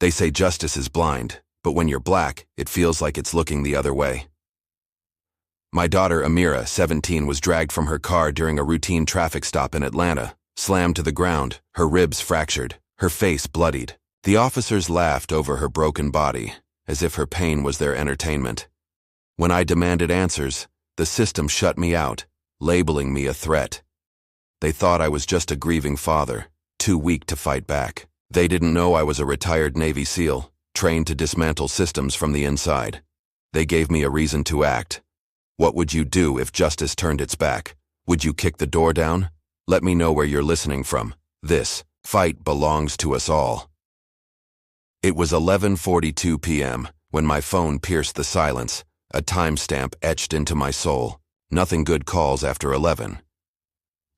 They say justice is blind, but when you're black, it feels like it's looking the other way. My daughter Amira, 17, was dragged from her car during a routine traffic stop in Atlanta, slammed to the ground, her ribs fractured, her face bloodied. The officers laughed over her broken body, as if her pain was their entertainment. When I demanded answers, the system shut me out, labeling me a threat. They thought I was just a grieving father, too weak to fight back. They didn't know I was a retired Navy SEAL, trained to dismantle systems from the inside. They gave me a reason to act. What would you do if justice turned its back? Would you kick the door down? Let me know where you're listening from. This fight belongs to us all. It was 11:42 p.m. when my phone pierced the silence, a timestamp etched into my soul. Nothing good calls after 11.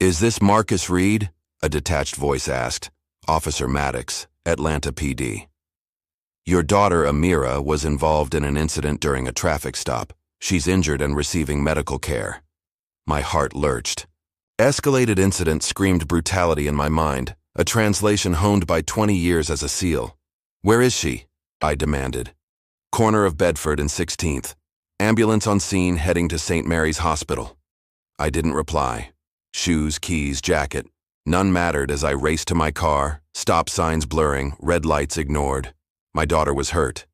"Is this Marcus Reed?" a detached voice asked. Officer Maddox, Atlanta PD. "Your daughter Amira was involved in an incident during a traffic stop. She's injured and receiving medical care." My heart lurched. Escalated incident screamed brutality in my mind, a translation honed by 20 years as a SEAL. "Where is she?" I demanded. "Corner of Bedford and 16th. Ambulance on scene heading to St. Mary's Hospital." I didn't reply. Shoes, keys, jacket. None mattered as I raced to my car, stop signs blurring, red lights ignored. My daughter was hurt.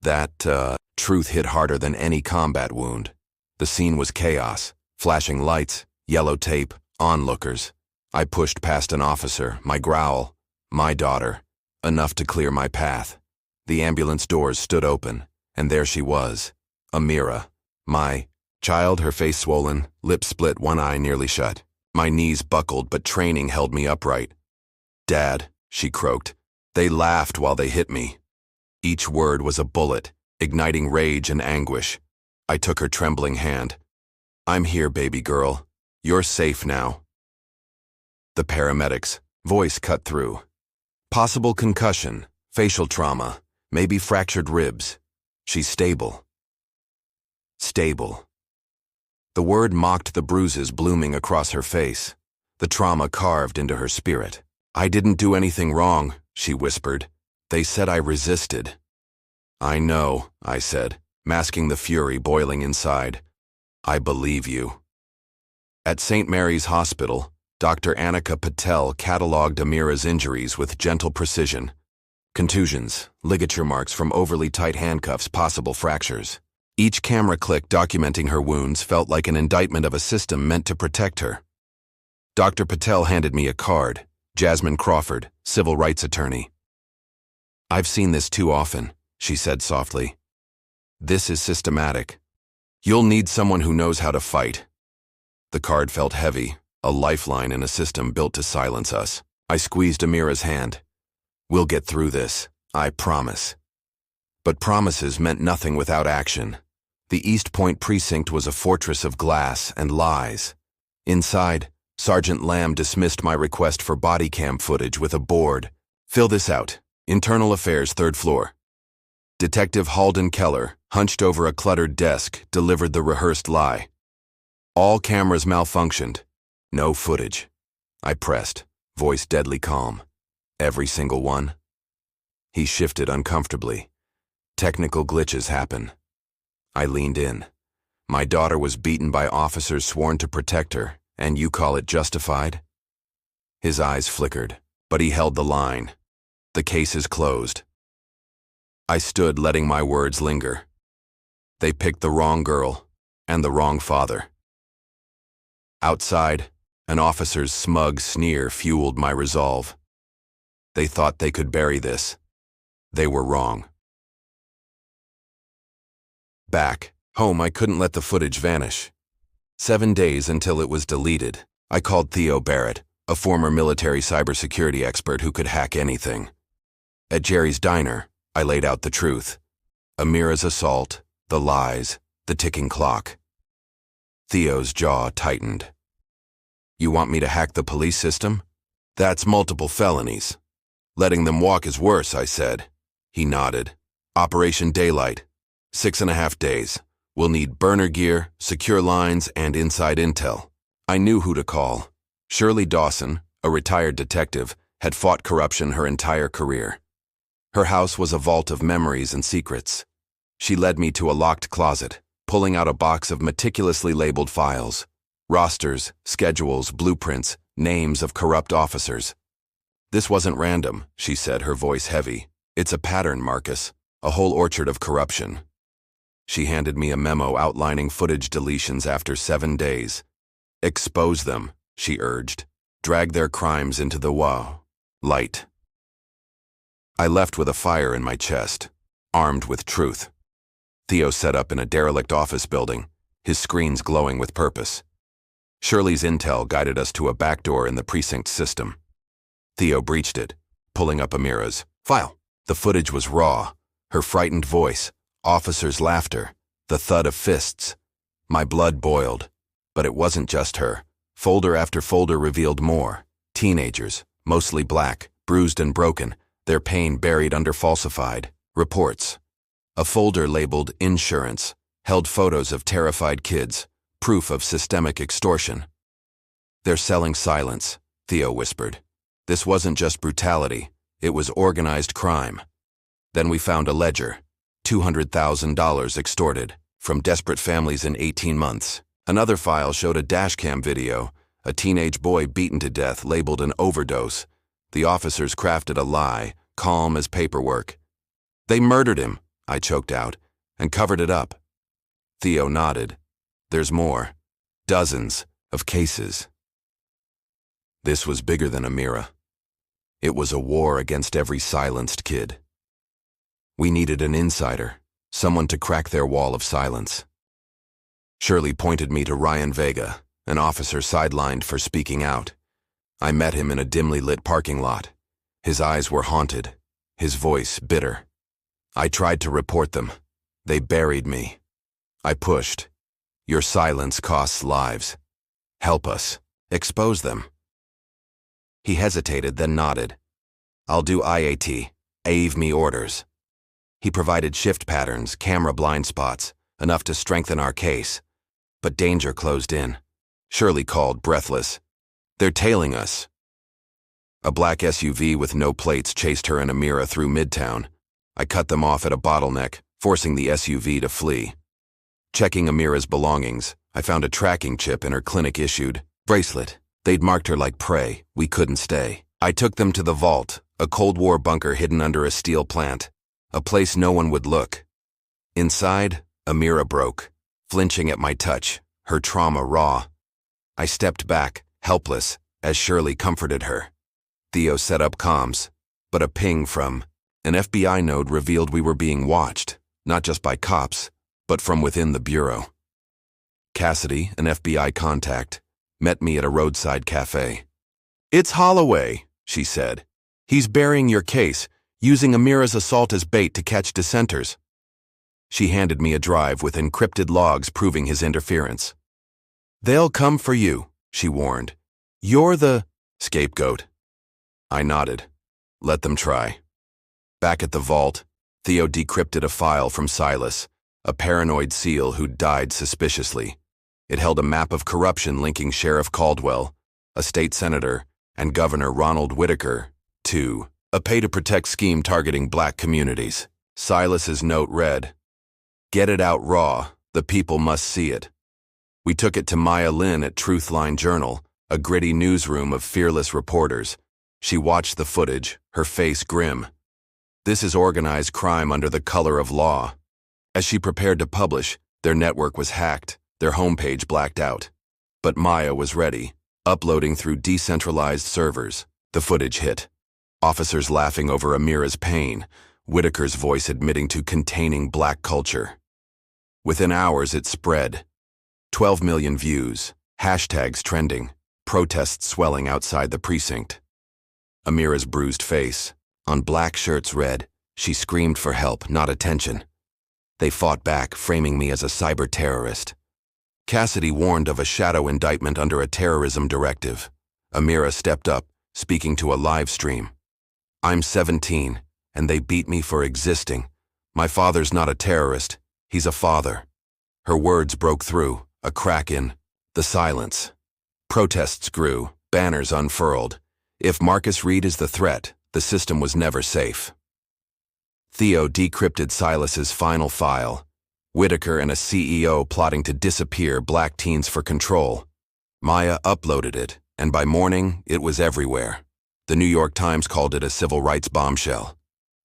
That, truth hit harder than any combat wound. The scene was chaos. Flashing lights, yellow tape, onlookers. I pushed past an officer, my growl. My daughter. Enough to clear my path. The ambulance doors stood open, and there she was. Amira. My child, her face swollen, lips split, one eye nearly shut. My knees buckled, but training held me upright. "Dad," she croaked. "They laughed while they hit me." Each word was a bullet, igniting rage and anguish. I took her trembling hand. "I'm here, baby girl. You're safe now." The paramedics' voice cut through. "Possible concussion, facial trauma, maybe fractured ribs. She's stable." Stable. The word mocked the bruises blooming across her face, the trauma carved into her spirit. "I didn't do anything wrong," she whispered. "They said I resisted." "I know," I said, masking the fury boiling inside. "I believe you." At St. Mary's Hospital, Dr. Annika Patel catalogued Amira's injuries with gentle precision. Contusions, ligature marks from overly tight handcuffs, possible fractures. Each camera click documenting her wounds felt like an indictment of a system meant to protect her. Dr. Patel handed me a card. Jasmine Crawford, civil rights attorney. "I've seen this too often," she said softly. "This is systematic. You'll need someone who knows how to fight." The card felt heavy, a lifeline in a system built to silence us. I squeezed Amira's hand. "We'll get through this, I promise." But promises meant nothing without action. The East Point precinct was a fortress of glass and lies. Inside, Sergeant Lamb dismissed my request for body cam footage with a board. "Fill this out. Internal Affairs, 3rd floor." Detective Halden Keller, hunched over a cluttered desk, delivered the rehearsed lie. "All cameras malfunctioned. No footage." I pressed, voice deadly calm. "Every single one?" He shifted uncomfortably. "Technical glitches happen." I leaned in. "My daughter was beaten by officers sworn to protect her, and you call it justified?" His eyes flickered, but he held the line. "The case is closed." I stood, letting my words linger. They picked the wrong girl and the wrong father. Outside, an officer's smug sneer fueled my resolve. They thought they could bury this. They were wrong. Back home, I couldn't let the footage vanish. 7 days until it was deleted. I called Theo Barrett, a former military cybersecurity expert who could hack anything. At Jerry's Diner, I laid out the truth. Amira's assault, the lies, the ticking clock. Theo's jaw tightened. "You want me to hack the police system? That's multiple felonies." "Letting them walk is worse," I said. He nodded. "Operation Daylight. 6.5 days. We'll need burner gear, secure lines, and inside intel." I knew who to call. Shirley Dawson, a retired detective, had fought corruption her entire career. Her house was a vault of memories and secrets. She led me to a locked closet, pulling out a box of meticulously labeled files. Rosters, schedules, blueprints, names of corrupt officers. "This wasn't random," she said, her voice heavy. "It's a pattern, Marcus. A whole orchard of corruption." She handed me a memo outlining footage deletions after 7 days. "Expose them," she urged. "Drag their crimes into the light." I left with a fire in my chest, armed with truth. Theo set up in a derelict office building, his screens glowing with purpose. Shirley's intel guided us to a back door in the precinct system. Theo breached it, pulling up Amira's file. The footage was raw, her frightened voice, officers' laughter, the thud of fists. My blood boiled, but it wasn't just her. Folder after folder revealed more. Teenagers, mostly black, bruised and broken, their pain buried under falsified reports. A folder labeled insurance held photos of terrified kids, proof of systemic extortion. "They're selling silence," Theo whispered. "This wasn't just brutality, it was organized crime." Then we found a ledger, $200,000 extorted from desperate families in 18 months. Another file showed a dashcam video, a teenage boy beaten to death labeled an overdose. The officers crafted a lie, calm as paperwork. "They murdered him," I choked out, "and covered it up." Theo nodded. "There's more. Dozens of cases." This was bigger than Amira. It was a war against every silenced kid. We needed an insider, someone to crack their wall of silence. Shirley pointed me to Ryan Vega, an officer sidelined for speaking out. I met him in a dimly lit parking lot. His eyes were haunted, his voice bitter. "I tried to report them. They buried me." I pushed. "Your silence costs lives. Help us. Expose them." He hesitated, then nodded. "I'll do IAT. Ave me orders." He provided shift patterns, camera blind spots, enough to strengthen our case. But danger closed in. Shirley called, breathless. "They're tailing us." A black SUV with no plates chased her and Amira through Midtown. I cut them off at a bottleneck, forcing the SUV to flee. Checking Amira's belongings, I found a tracking chip in her clinic-issued bracelet. They'd marked her like prey. We couldn't stay. I took them to the vault, a Cold War bunker hidden under a steel plant, a place no one would look. Inside, Amira broke, flinching at my touch, her trauma raw. I stepped back, helpless, as Shirley comforted her. Theo set up comms, but a ping from an FBI node revealed we were being watched, not just by cops, but from within the bureau. Cassidy, an FBI contact, met me at a roadside cafe. "It's Holloway," she said. "He's burying your case, using Amira's assault as bait to catch dissenters." She handed me a drive with encrypted logs proving his interference. "They'll come for you," she warned. "You're the scapegoat." I nodded. Let them try. Back at the vault, Theo decrypted a file from Silas, a paranoid SEAL who'd died suspiciously. It held a map of corruption linking Sheriff Caldwell, a state senator, and Governor Ronald Whitaker to a pay-to-protect scheme targeting black communities. Silas's note read, "Get it out raw, the people must see it." We took it to Maya Lin at Truthline Journal, a gritty newsroom of fearless reporters. She watched the footage, her face grim. This is organized crime under the color of law. As she prepared to publish, their network was hacked, their homepage blacked out. But Maya was ready, uploading through decentralized servers. The footage hit. Officers laughing over Amira's pain, Whitaker's voice admitting to containing black culture. Within hours, it spread. 12 million views, hashtags trending, protests swelling outside the precinct. Amira's bruised face, on black shirts read, she screamed for help, not attention. They fought back, framing me as a cyber terrorist. Cassidy warned of a shadow indictment under a terrorism directive. Amira stepped up, speaking to a live stream. "I'm 17, and they beat me for existing. My father's not a terrorist, he's a father." Her words broke through, a crack in the silence. Protests grew, banners unfurled. If Marcus Reed is the threat, the system was never safe. Theo decrypted Silas's final file. Whitaker and a CEO plotting to disappear black teens for control. Maya uploaded it, and by morning, it was everywhere. The New York Times called it a civil rights bombshell.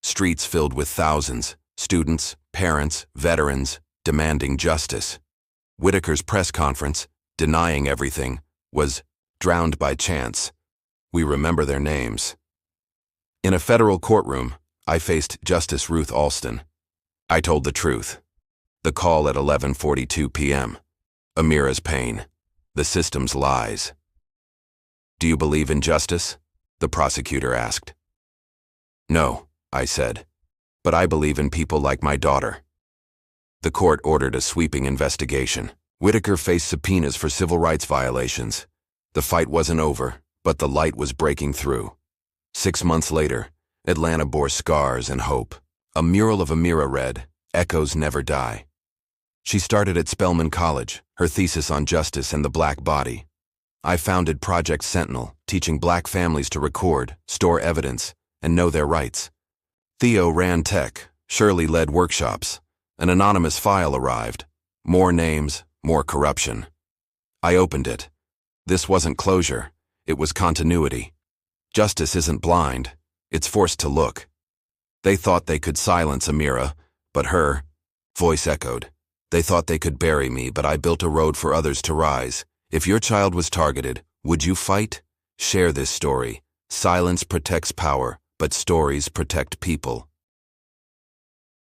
Streets filled with thousands, students, parents, veterans, demanding justice. Whitaker's press conference, denying everything, was drowned by chance. We remember their names. In a federal courtroom, I faced Justice Ruth Alston. I told the truth. The call at 11:42 p.m. Amira's pain. The system's lies. "Do you believe in justice?" the prosecutor asked. "No," I said, "but I believe in people like my daughter." The court ordered a sweeping investigation. Whitaker faced subpoenas for civil rights violations. The fight wasn't over, but the light was breaking through. 6 months later, Atlanta bore scars and hope. A mural of Amira read, "Echoes never die." She started at Spelman College, her thesis on justice and the black body. I founded Project Sentinel, teaching black families to record, store evidence, and know their rights. Theo ran tech, Shirley led workshops. An anonymous file arrived. More names, more corruption. I opened it. This wasn't closure, it was continuity. Justice isn't blind, it's forced to look. They thought they could silence Amira, but her voice echoed. They thought they could bury me, but I built a road for others to rise. If your child was targeted, would you fight? Share this story. Silence protects power, but stories protect people.